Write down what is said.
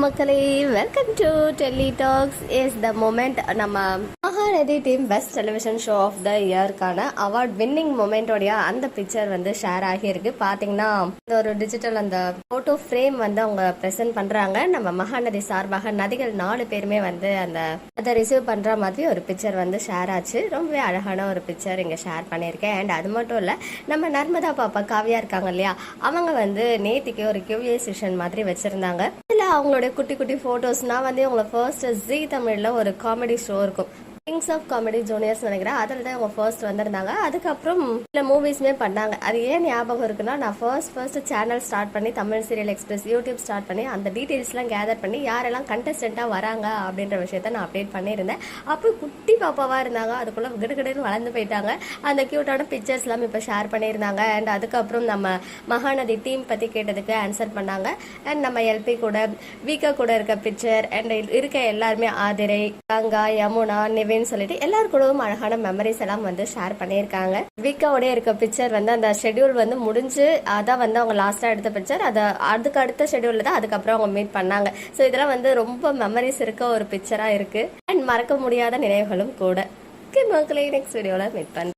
மக்களே, welcome to Delhi talks. Is the moment. நம்ம Mahanadi team best television show of the இயர்க்கான award winning மொமெண்டோடைய அந்த பிக்சர் வந்து ஷேர் ஆகியிருக்கு. பாத்தீங்கன்னா இந்த ஒரு டிஜிட்டல் அந்த போட்டோ ஃப்ரேம் வந்து அவங்க ப்ரெசென்ட் பண்றாங்க. நம்ம மகாநதி சார்பாக நதிகள் 4 பேருமே வந்து அதை ரிசீவ் பண்ற மாதிரி ஒரு பிக்சர் வந்து ஷேர் ஆச்சு. ரொம்பவே அழகான ஒரு பிக்சர் இங்க ஷேர் பண்ணியிருக்கேன். அண்ட் அது மட்டும் இல்ல, நம்ம நர்மதா பாப்பா காவியா இருக்காங்க இல்லையா, அவங்க வந்து நேத்திக்கு ஒரு கியூஏ செஷன் மாதிரி வச்சிருந்தாங்க. அவங்களுடைய குட்டி குட்டி போட்டோஸ் நான் வந்து உங்களை ஃபர்ஸ்ட் ஜி தமிழ்ல ஒரு காமெடி ஷோ இருக்கும், கிங்ஸ் ஆஃப் காமெடி ஜூனியர்ஸ் நினைக்கிறேன், அதில் தான் அவங்க ஃபர்ஸ்ட் வந்திருந்தாங்க. அதுக்கப்புறம் சில மூவிஸ்மே பண்ணாங்க. அது ஏன் ஞாபகம் இருக்குன்னா, நான் ஃபர்ஸ்ட் சேனல் ஸ்டார்ட் பண்ணி Tamil serial express YouTube start பண்ணி அந்த டீட்டெயில்ஸ்லாம் கேதர் பண்ணி யாரெல்லாம் கண்டஸ்டண்ட்டாக வராங்க அப்படின்ற விஷயத்த நான் அப்டேட் பண்ணியிருந்தேன். அப்போ குட்டி பாப்பாவாக இருந்தாங்க, அதுக்குள்ளே கிடுகிடுன்னு வளர்ந்து போயிட்டாங்க. அந்த க்யூட்டான பிக்சர்ஸ் எல்லாம் இப்போ ஷேர் பண்ணியிருந்தாங்க. அண்ட் அதுக்கப்புறம் நம்ம மகாநதி டீம் பற்றி கேட்டதுக்கு ஆன்சர் பண்ணாங்க. அண்ட் நம்ம எல்பி கூட வீக்கா கூட இருக்க பிக்சர் அண்ட் இருக்க எல்லாருமே ஆதிரை, கங்கா, யமுனா, நிவின் சொல்லிட்டு எல்லாருக்கூடவும் அழகான மெமரிஸ் எல்லாம் வந்து ஷேர் பண்ணியிருக்காங்க. வீக்காவோட இருக்க பிக்சர் வந்து அந்த ஷெட்யூல் வந்து முடிஞ்சு அதான் வந்து அவங்க லாஸ்டா எடுத்த பிக்சர். அதுக்கு அடுத்த ஷெட்யூல்ல தான் அதுக்கப்புறம் அவங்க மீட் பண்ணாங்க. ஸோ இதெல்லாம் வந்து ரொம்ப மெமரிஸ் இருக்க ஒரு பிக்சரா இருக்கு அண்ட் மறக்க முடியாத நினைவுகளும் கூட. மக்களே, நெக்ஸ்ட் வீடியோல மீட் பண்ண